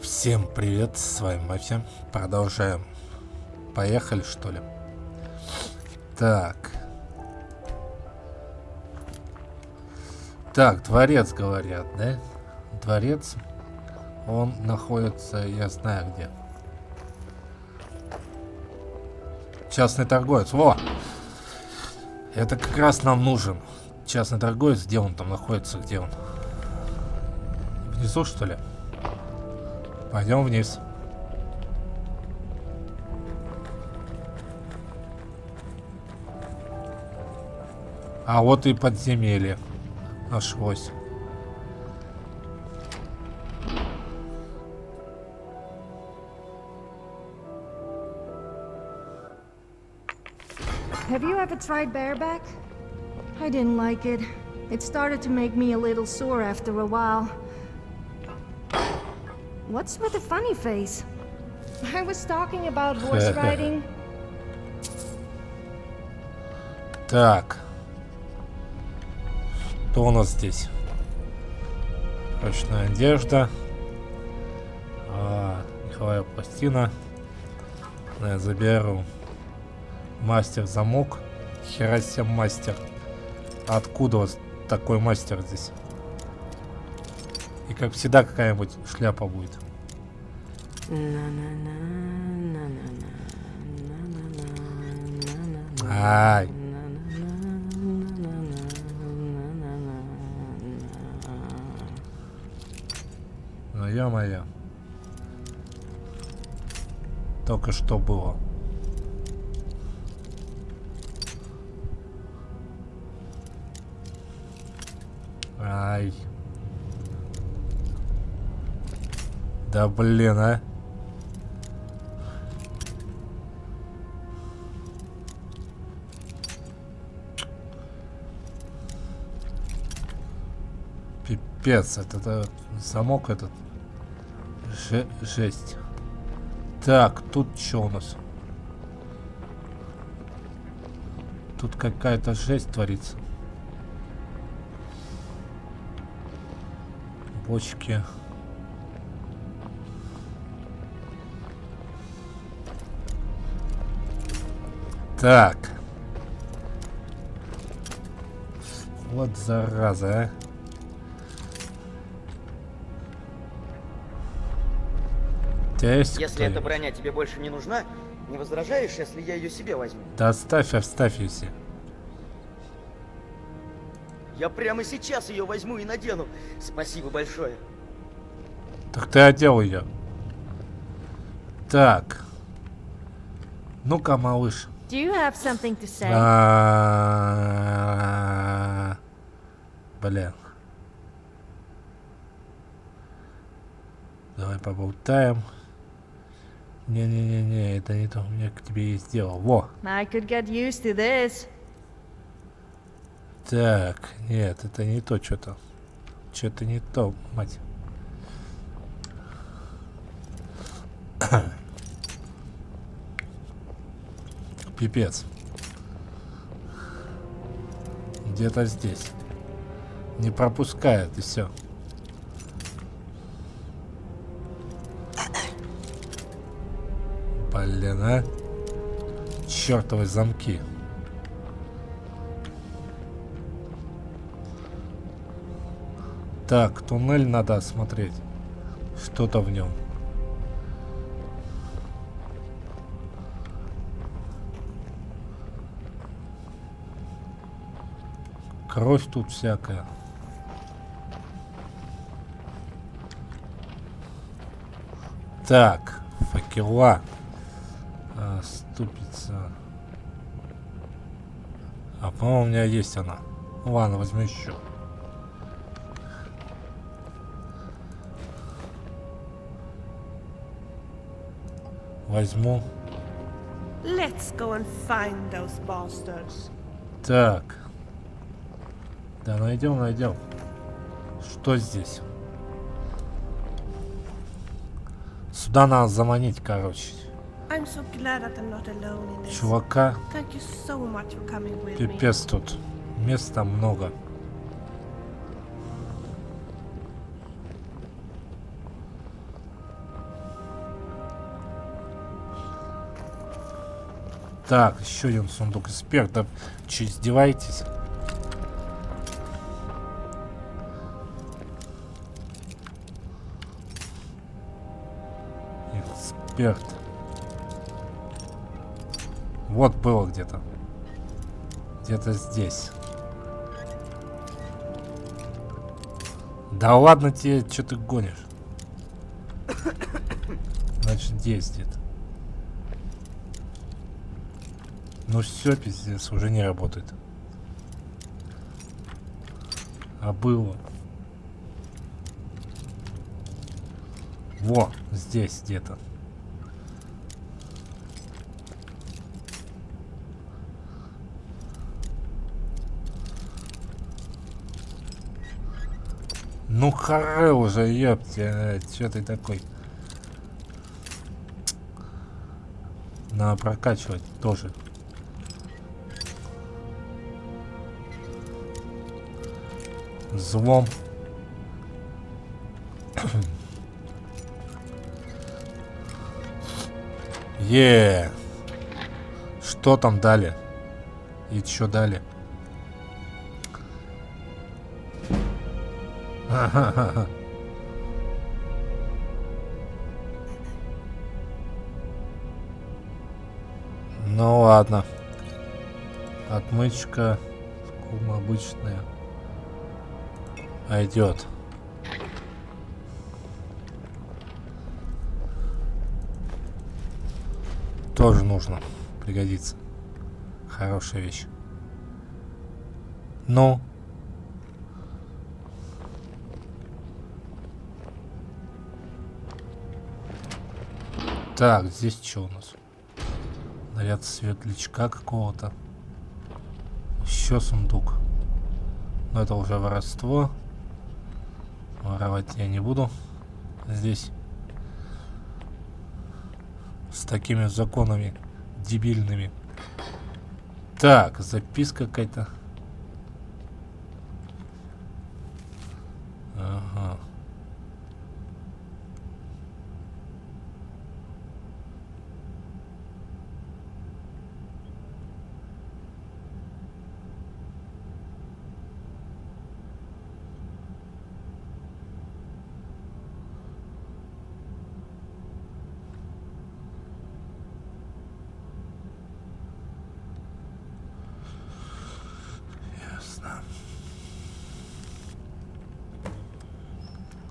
Всем привет, с вами Мафия. Продолжаем. Поехали, что ли? Так. Так, дворец, говорят, да? Дворец. Он находится, я знаю где. Частный торговец. Во! Это как раз нам нужен. Частный торговец, где он там находится, где он? Внизу, что ли? Пойдем вниз. А вот и подземелье нашлось. Have you ever tried bareback? I didn't like it. It started to make me a little sore after a while. What's with the funny face? I was talking about horse riding. Так. Что у нас здесь? Прочная одежда. Меховая пластина. Я заберу. Мастер замок. Хера себе мастер. Откуда вот такой мастер здесь? И как всегда какая-нибудь шляпа будет. Ай. Ну ё-моё. Только что было. Ай. Да блин, а. Пипец, это замок этот. Жесть. Так, тут что у нас? Тут какая-то жесть творится. Бочки. Так. Вот зараза, а. Если эта броня тебе больше не нужна, не возражаешь, если я ее себе возьму? Да оставь ее себе. Я прямо сейчас ее возьму и надену. Спасибо большое. Так ты одел ее. Так. Ну-ка, малыш. Do you have something to say? Блин. Давай поболтаем. Не-не-не-не, это не то, у меня к тебе есть дело. Во! I could get used to this. Так, нет, это не то что-то. Что-то не то, мать. Пипец. Где-то здесь. Не пропускает и все. Блин, а? Чёртовы замки. Так, туннель надо осмотреть. Что-то в нем. Кровь тут всякая. Так, факела. Ступица. А по-моему, у меня есть она. Ну ладно, возьму еще. Возьму. Let's go and find those bastards. Так. Да, найдем. Что здесь? Сюда надо заманить, короче. I'm so glad that I'm not alone in this. Чувака. Thank you so much for coming with me. Пипец тут. Места много. Так, еще один сундук экспертов. Че, издеваетесь? Эксперт. Вот было где-то. Где-то здесь. Да ладно тебе, что ты гонишь? Значит, здесь где-то. Ну все, пиздец, уже не работает. А было. Во, здесь где-то. Ну харе уже, ёпте, чё ты такой? Надо прокачивать тоже. Злом. Что там дали? И чё дали? Ну ладно. Отмычка. Обычная. Пойдет. Тоже нужно. Пригодится. Хорошая вещь. Ну. Так, здесь что у нас? Наряд светлячка какого-то. Еще сундук. Но это уже воровство. Воровать я не буду. Здесь. С такими законами дебильными. Так, записка какая-то. Ага.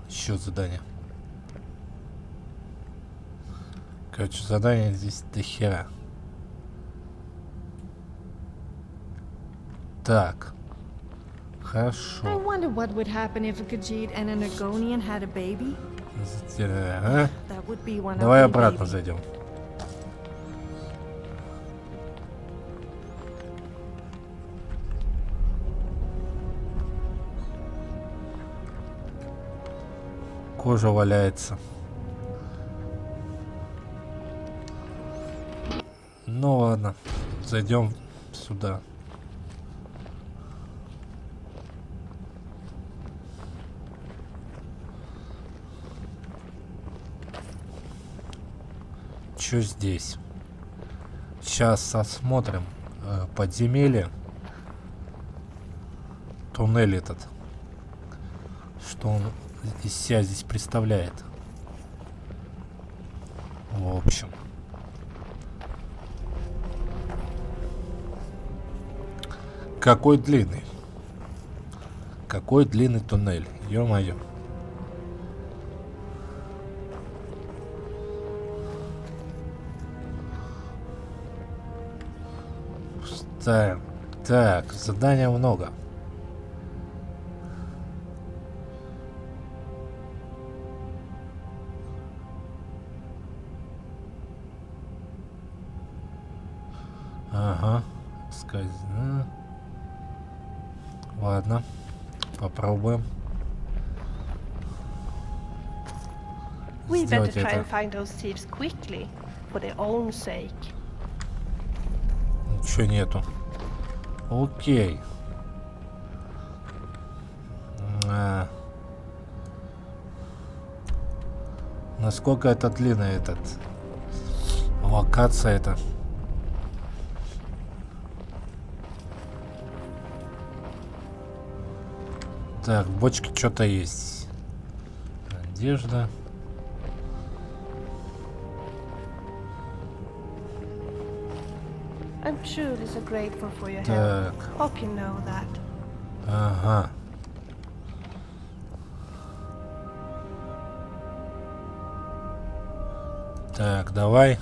Еще задание. Короче, задание здесь до хера. Так. Хорошо. I wonder what would happen if a Khajiit and an Argonian had a baby. Ага. That would be one Давай ugly обратно baby. зайдем. Кожа валяется. Ну ладно, зайдем сюда. Что здесь? Сейчас осмотрим подземелье. Туннель этот. Что он из себя здесь представляет. В общем. Какой длинный. Какой длинный туннель. Ё-моё. Пустая. Так, задания много. Ага, сказано. Ладно, попробуем. We better Сделать try это. and find those thieves quickly, for their own sake. Ничего нету. Окей. Насколько это длинная этот локация это? Так, в бочке что-то есть. Одежда. I'm sure Lisa grateful for your Так. help. Hope you know that. Ага. Так, давай.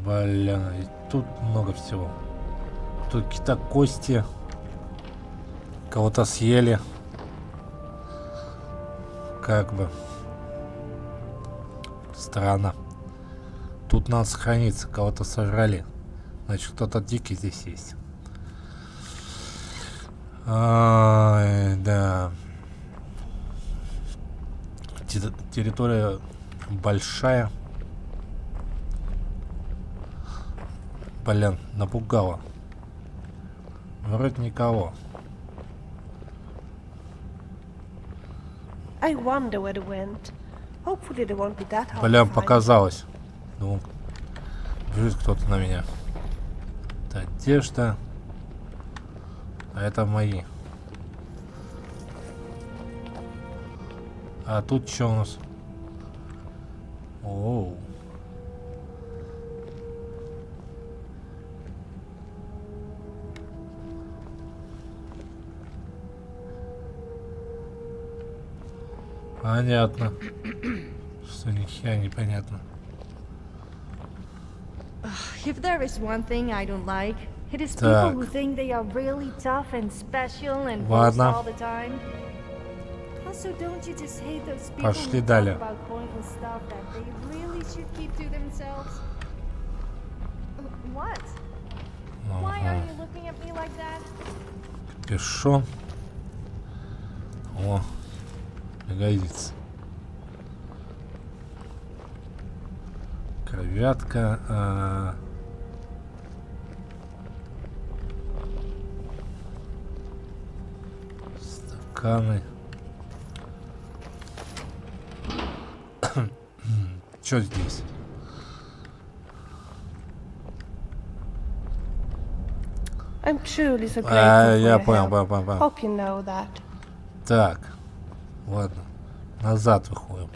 Блин, и тут много всего. Тут какие-то кости. Кого-то съели. Как бы. Странно. Тут надо сохраниться. Кого-то сожрали. Значит, кто-то дикий здесь есть. Ай, да. Территория большая. Блин, напугало. Вроде никого. I wonder where they went. Hopefully they won't be that hard to Блин, find. показалось. Ну, бежит кто-то на меня. Это одежда. А это мои. А тут что у нас? Оу. Понятно. Что нихера непонятно. If there is one thing I don't like, it is people who think they are really tough and special and boast all the time. Also, don't you just hate those people who talk about pointless stuff that they really should keep to themselves? What? Why are you looking at me like that? Капюшон. О, годится. Кровятка. Стаканы. Что здесь? I'm truly so grateful for Я your понял. help. Hope you know that. Так, ладно. Назад выходим.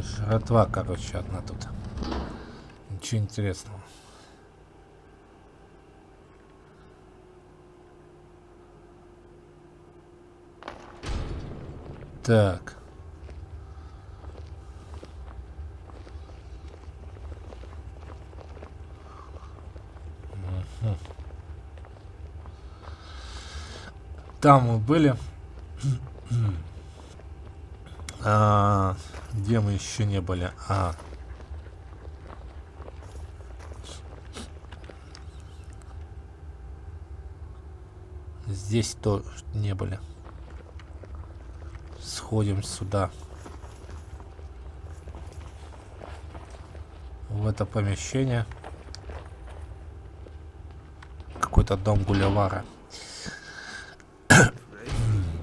Жратва, короче, одна тут. Ничего интересного. Так. Там мы были. Где мы еще не были? Здесь тоже не были. Сходим сюда. В это помещение. Какой-то дом Гулливара.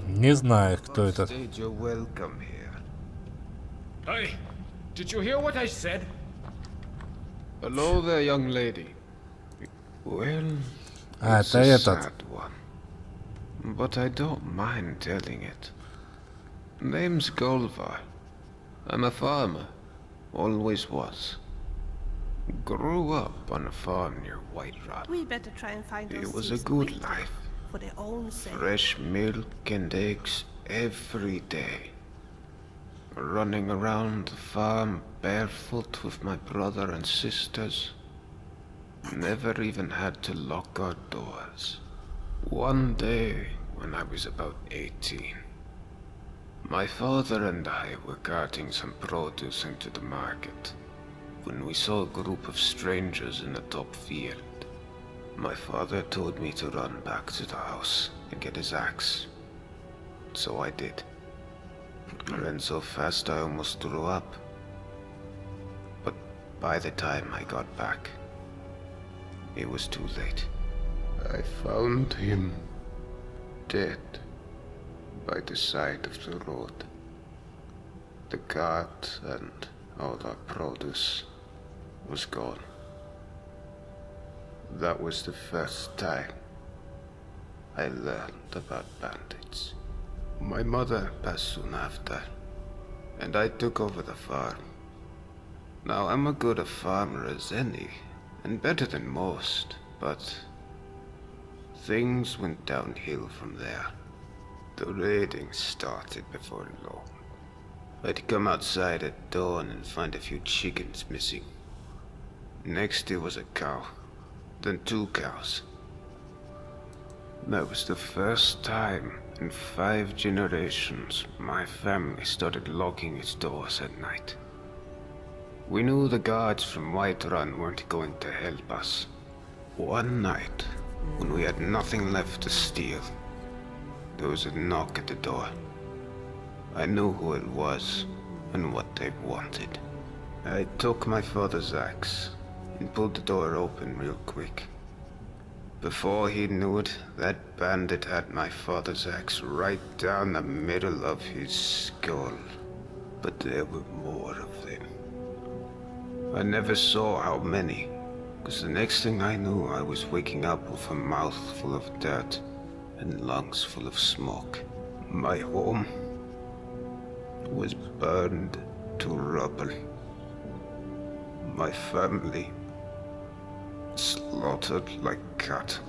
Не знаю, кто это. Hey, did you hear what I said? Hello there, young lady. Well, it's это a этот. sad one, but I don't mind telling it. Name's Golvar. I'm a farmer. Always was. Grew up on a farm near Whiterod. We better try and find those It was a thieves good quickly, life. for their own sake. Fresh milk and eggs every day. Running around the farm barefoot with my brother and sisters. Never even had to lock our doors. One day, when I was about 18, my father and I were carting some produce into the market when we saw a group of strangers in the top field. My father told me to run back to the house and get his axe. So I did. I ran so fast I almost threw up. But by the time I got back, it was too late. I found him dead by the side of the road. The cart and all our produce was gone. That was the first time I learned about bandits. My mother passed soon after, and I took over the farm. Now, I'm as good a farmer as any, and better than most, but things went downhill from there. The raiding started before long. I'd come outside at dawn and find a few chickens missing. Next it was a cow, then 2 cows. That was the first time in 5 generations my family started locking its doors at night. We knew the guards from Whiterun weren't going to help us. One night, when we had nothing left to steal, there was a knock at the door. I knew who it was and what they wanted. I took my father's axe and pulled the door open real quick. Before he knew it, that bandit had my father's axe right down the middle of his skull. But there were more of them. I never saw how many, because the next thing I knew, I was waking up with a mouth full of dirt and lungs full of smoke. My home was burned to rubble. My family slaughtered like cattle.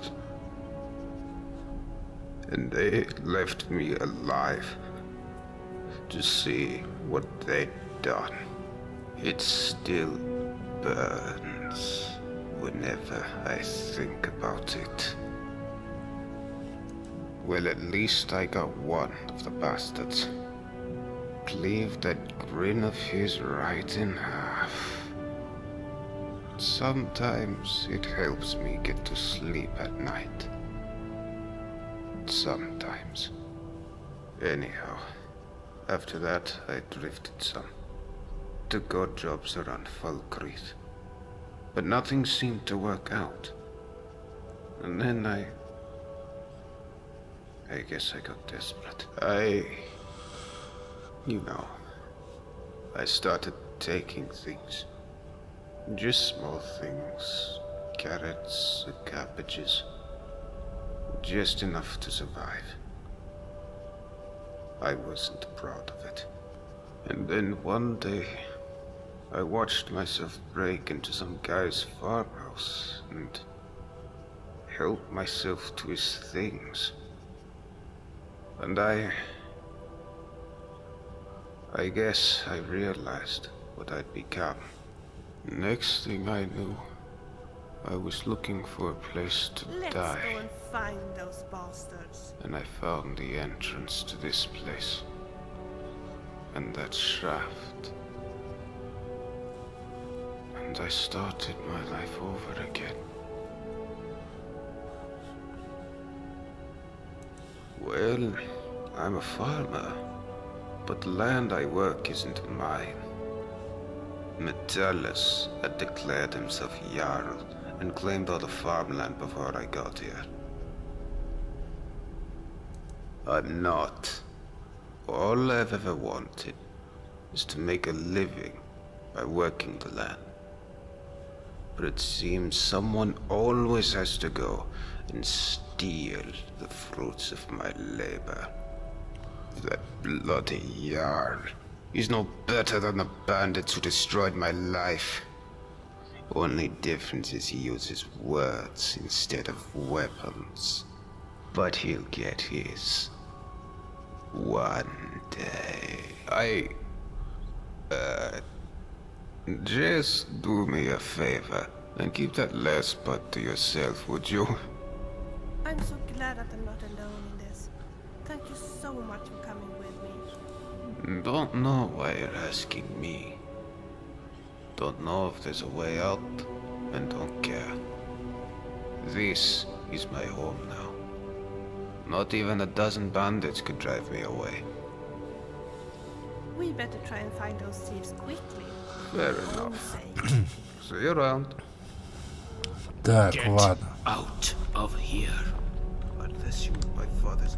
And they left me alive to see what they'd done. It still burns whenever I think about it. Well, at least I got one of the bastards. Cleaved that grin of his right in half. Sometimes it helps me get to sleep at night. Sometimes. Anyhow, after that I drifted some. Took odd jobs around Falkreath. But nothing seemed to work out. And then I guess I got desperate. I started taking things. Just small things. Carrots and cabbages. Just enough to survive. I wasn't proud of it. And then one day, I watched myself break into some guy's farmhouse and help myself to his things. And I guess I realized what I'd become. Next thing I knew, I was looking for a place to die. Let's go and find those bastards. And I found the entrance to this place. And that shaft. And I started my life over again. Well, I'm a farmer, but the land I work isn't mine. Metellus had declared himself Jarl and claimed all the farmland before I got here. I'm not. All I've ever wanted is to make a living by working the land. But it seems someone always has to go and steal the fruits of my labor. That bloody Jarl. He's no better than the bandits who destroyed my life. Only difference is he uses words instead of weapons. But he'll get his. One day. Just do me a favor and keep that last part to yourself, would you? I'm so glad that I'm not alone in this. Thank you so much for coming with me. Don't know why you're asking me. Don't know if there's a way out, and don't care. This is my home now. Not even a dozen bandits could drive me away. We better try and find those thieves quickly. Fair enough. See you around. Так, Get ладно. out of here. Unless you my father's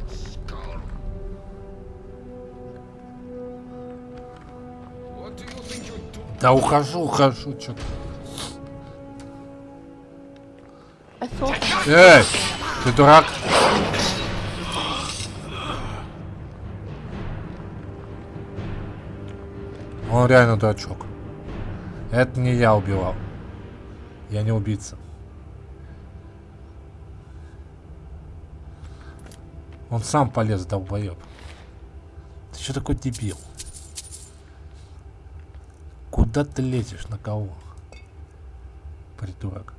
skull. Да ухожу, что-то. Эй, ты дурак? Он реально дурачок. Это не я убивал. Я не убийца. Он сам полез, долбоеб. Ты что такой дебил? Куда ты лезешь? На кого? Придурок.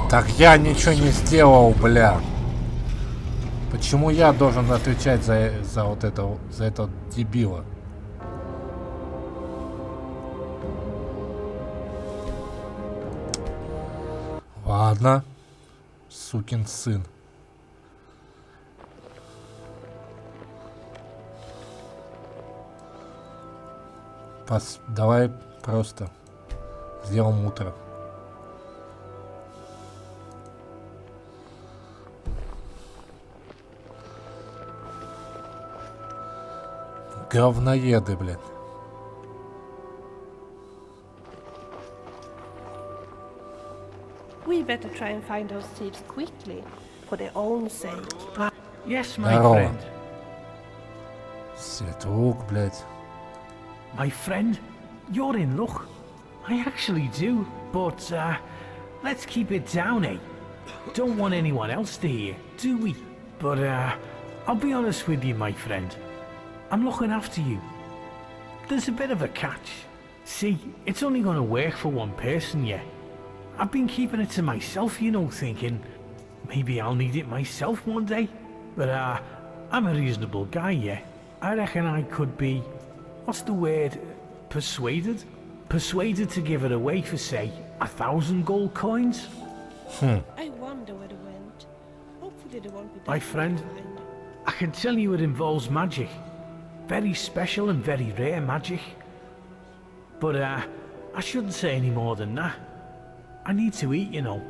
Так я ничего не сделал, бля. Почему я должен отвечать за вот это, за этого дебила? Ладно. Сукин сын. Давай просто сделаем утро. Говноеды, блин. We better try and find those thieves quickly, for their own sake. Yes, my Здорово. friend. Светлук, блядь. My friend, you're in luck. I actually do, but let's keep it down, eh? Don't want anyone else to hear, do we? But I'll be honest with you, my friend. I'm looking after you. There's a bit of a catch. See, it's only going to work for one person, yeah. I've been keeping it to myself, you know, thinking maybe I'll need it myself one day. But I'm a reasonable guy, yeah. I reckon I could be, what's the word, persuaded? Persuaded to give it away for, say, 1,000 gold coins? I wonder where they went. Hopefully they won't be My that friend, behind. I can tell you it involves magic. Very special and very rare magic. But I shouldn't say any more than that. I need to eat, you know.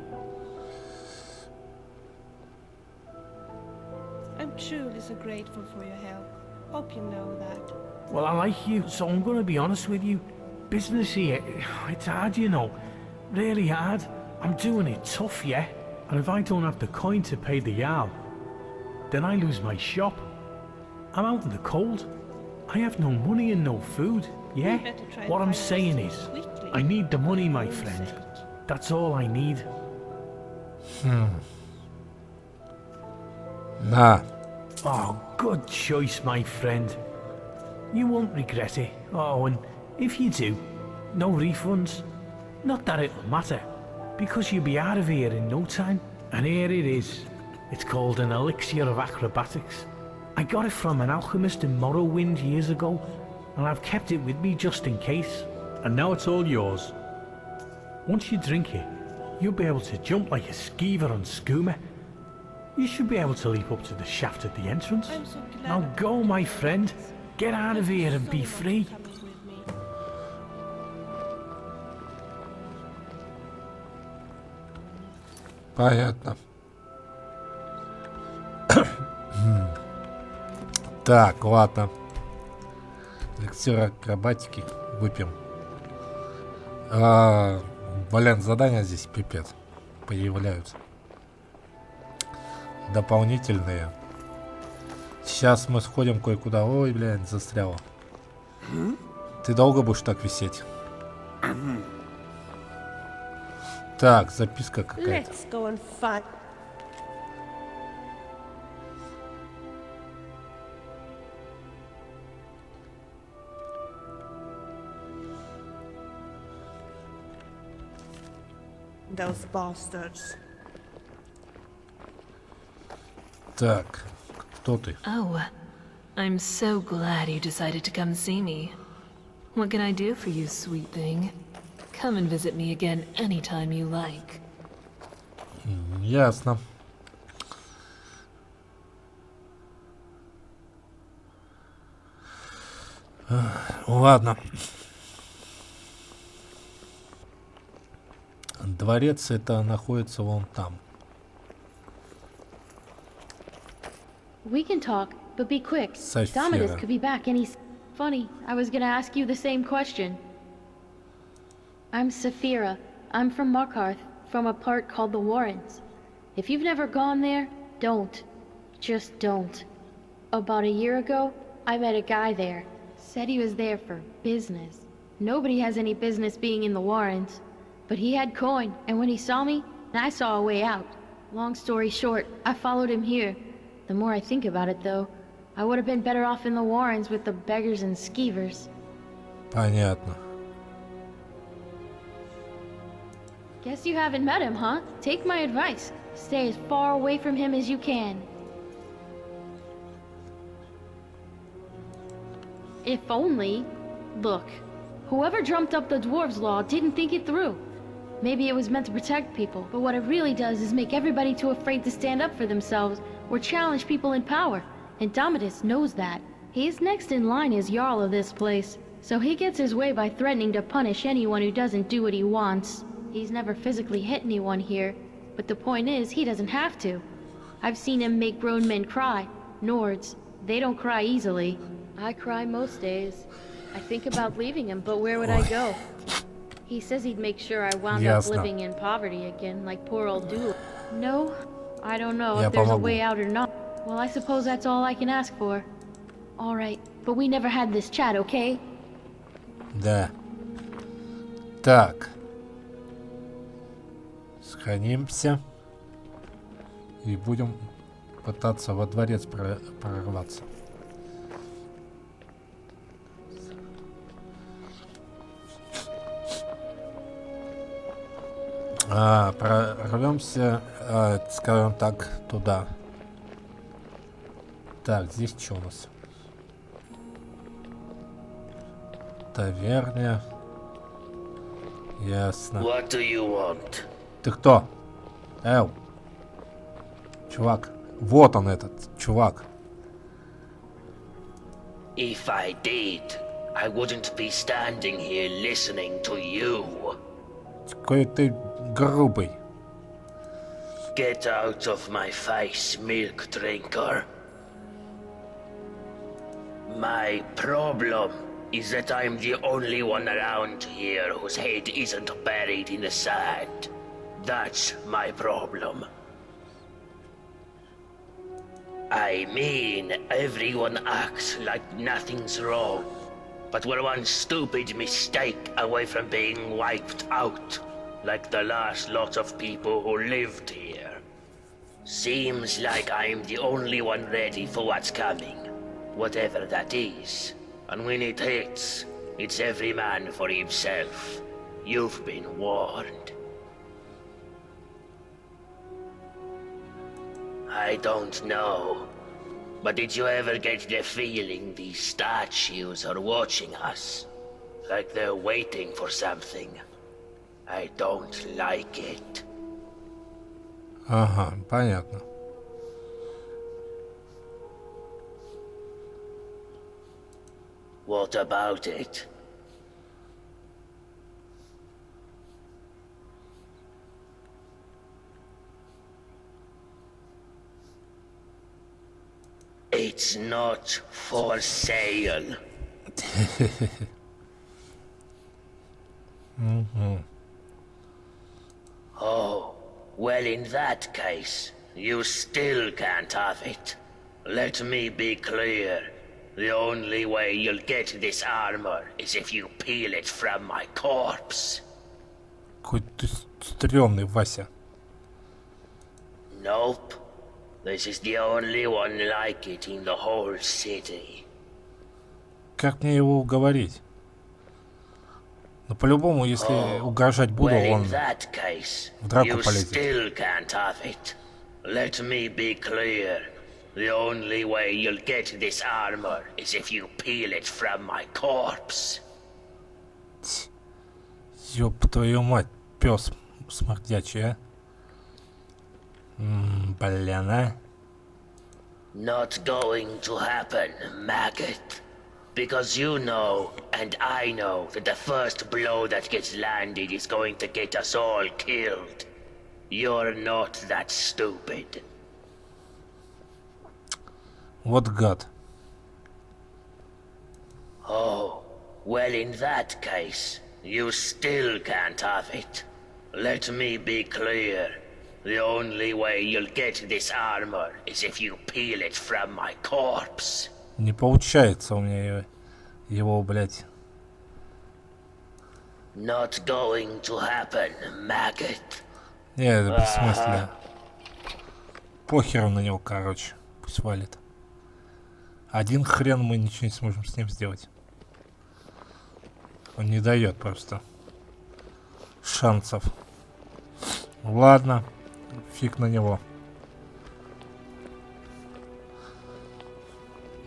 I'm truly so grateful for your help. Hope you know that. Well, I like you, so I'm gonna be honest with you. Business here, it's hard, you know. Really hard. I'm doing it tough, yeah? And if I don't have the coin to pay the Jarl, then I lose my shop. I'm out in the cold. I have no money and no food, yeah? We better try and What I'm find those saying thieves is, quickly, I need the money, for my their own friend. sake. That's all I need. На. Oh, good choice, my friend. You won't regret it. Oh, and if you do, no refunds. Not that it'll matter, because you'll be out of here in no time. And here it is. It's called an elixir of acrobatics. I got it from an alchemist in Morrowind years ago, and I've kept it with me just in case. And now it's all yours. Once you drink it, you'll be able to jump like a skeever on skooma. You should be able to leap up to the shaft at the entrance. I'm so glad Now go, my friend. Get out of here and be free. coming with me. Понятно. Так, ладно. Эликсир акробатики выпьем. Блин, задания здесь пипец появляются. Дополнительные. Сейчас мы сходим кое-куда. Ой, блин, застряла. Ты долго будешь так висеть? Так, записка какая-то. Let's go and find. Those bastards. Так, кто ты? Oh, I'm so glad you decided to come see me. What can I do for you, sweet thing? Come and visit me again anytime you like. Ясно. Ладно. Дворец это находится вон там. We can talk, but be quick. София. Dominus could be back any... Funny, I was gonna ask you the same question. I'm Saphira. I'm from Markarth, from a part called the Warrens. If you've never gone there, don't. Just don't. About a year ago, I met a guy there. Said he was there for business. Nobody has any business being in the Warrens. But he had coin, and when he saw me, I saw a way out. Long story short, I followed him here. The more I think about it, though, I would have been better off in the Warrens with the beggars and skeevers. Понятно. Guess you haven't met him, huh? Take my advice. Stay as far away from him as you can. If only... Look, whoever dreamt up the Dwarves' Law didn't think it through. Maybe it was meant to protect people, but what it really does is make everybody too afraid to stand up for themselves or challenge people in power. And Dominus knows that. He's next in line as Jarl of this place, so he gets his way by threatening to punish anyone who doesn't do what he wants. He's never physically hit anyone here, but the point is, he doesn't have to. I've seen him make grown men cry. Nords, they don't cry easily. I cry most days. I think about leaving him, but where would I go? He says he'd make sure I wound up living in poverty again, like poor old Dula. No, I don't know if there's a way out or not. Well, I suppose that's all I can ask for. All right, but we never had this chat, okay? Да. Так. Сохранимся. И будем пытаться во дворец прорваться. Прорвемся, скажем так, туда. Так, здесь что у нас? Таверня. Ясно. What do you want? Ты кто? Эл. Чувак. Вот он, этот чувак. If I did, I wouldn't be standing here listening to you. Какой ты грубый. Get out of my face, milk drinker. My problem is that I'm the only one around here whose head isn't buried in the sand. That's my problem. I mean, everyone acts like nothing's wrong, but we're one stupid mistake away from being wiped out, like the last lot of people who lived here. Seems like I'm the only one ready for what's coming, whatever that is. And when it hits, it's every man for himself. You've been warned. I don't know, but did you ever get the feeling these statues are watching us? Like they're waiting for something? I don't like it. Ага, понятно. What about it? It's not for sale. Oh, well, in that case, you still can't have it. Let me be clear. The only way you'll get this armor is if you peel it from my corpse. Какой ты стрёмный, Вася. Nope. This is the only one like it in the whole city. Как мне его уговорить? Но по-любому, если угрожать буду, он в драку полезет. Still can't have it. Let me be clear. The only way you'll get this armor is if you peel it from my corpse. Ёб твою мать, пёс смердячий, а? Блин, а? Not going to happen, maggot. Because you know, and I know, that the first blow that gets landed is going to get us all killed. You're not that stupid. Вот гад. Oh, well in that case, you still can't have it. Let me be clear. The only way you'll get this armor is if you peel it from my corpse. Не получается у меня его, блядь. Not going to happen, maggot. Не, это бессмысленно. Похеру на него, короче. Пусть валит. Один хрен мы ничего не сможем с ним сделать. Он не дает просто шансов. Ладно, фиг на него.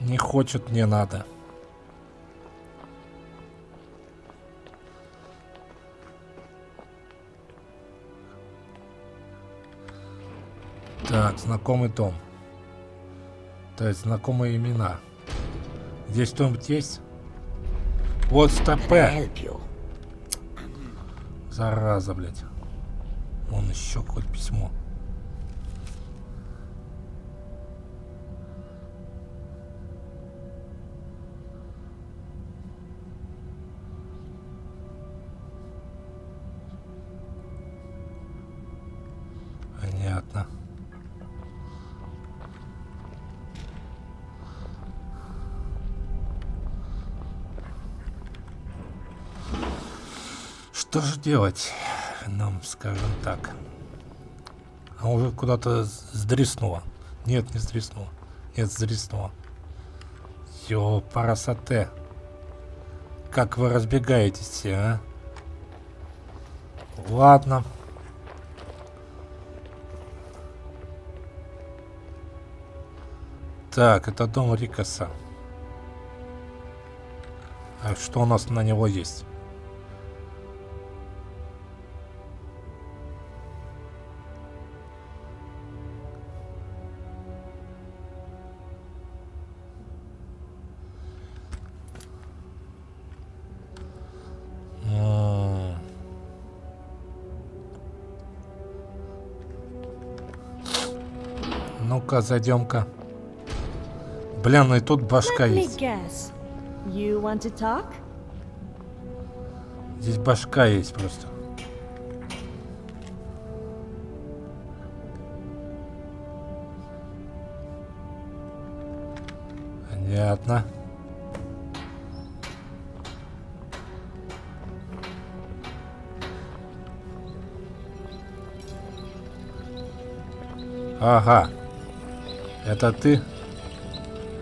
Не хочет, не надо. Так, знакомый дом. То есть знакомые имена. Здесь кто-нибудь есть? Вот стопе. Зараза, блядь. Вон еще хоть письмо. Понятно. Что же делать нам, скажем так? А уже куда-то сдриснуло. Нет, не сдриснуло. Нет, сдриснуло. Ё, парасоте. Как вы разбегаетесь все, а? Ладно. Так, это дом Рикоса. А что у нас на него есть? Ну-ка, зайдем-ка. Бля, ну и тут башка есть. Здесь башка есть просто. Понятно. Ага. Это ты?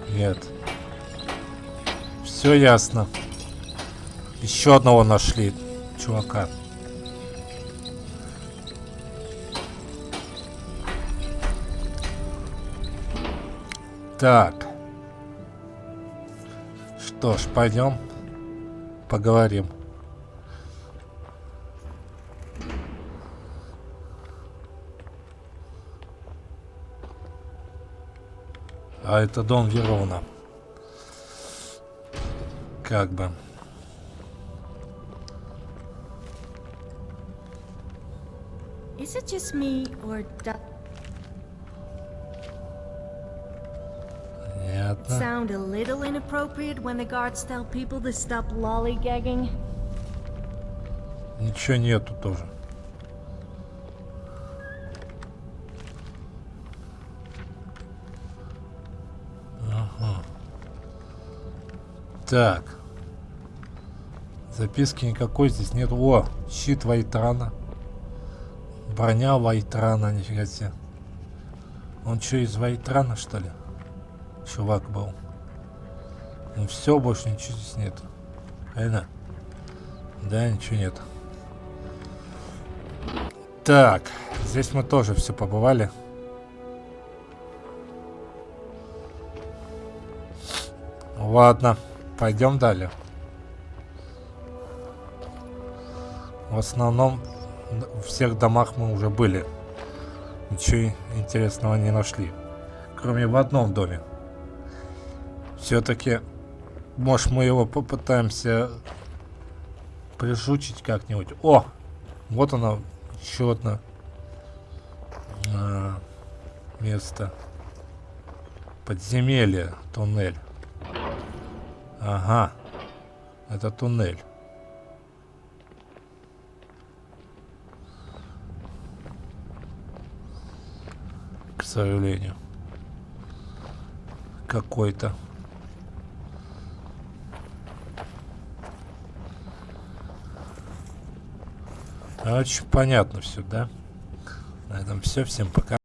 Нет. Все ясно. Еще одного нашли, чувака. Так. Что ж, пойдем поговорим. А это дом Верона. Как бы. Is it just me or Понятно. sound a little inappropriate when the guards tell people to stop lollygagging? Ничего нету тоже. Ага. Так. Записки никакой здесь нет. О, щит Вайтрана. Броня Вайтрана, нифига себе. Он что, из Вайтрана, что ли? Чувак был. Ну все, больше ничего здесь нет. Правильно? Да, ничего нет. Так, здесь мы тоже все побывали. Ладно, пойдем далее. В основном в всех домах мы уже были. Ничего интересного не нашли. Кроме в одном доме. Все-таки Может, мы его попытаемся прижучить как-нибудь. О! Вот оно, еще одно место. Подземелье, туннель. Ага. Это туннель. К сожалению. Какой-то. Очень понятно все, да? На этом все. Всем пока.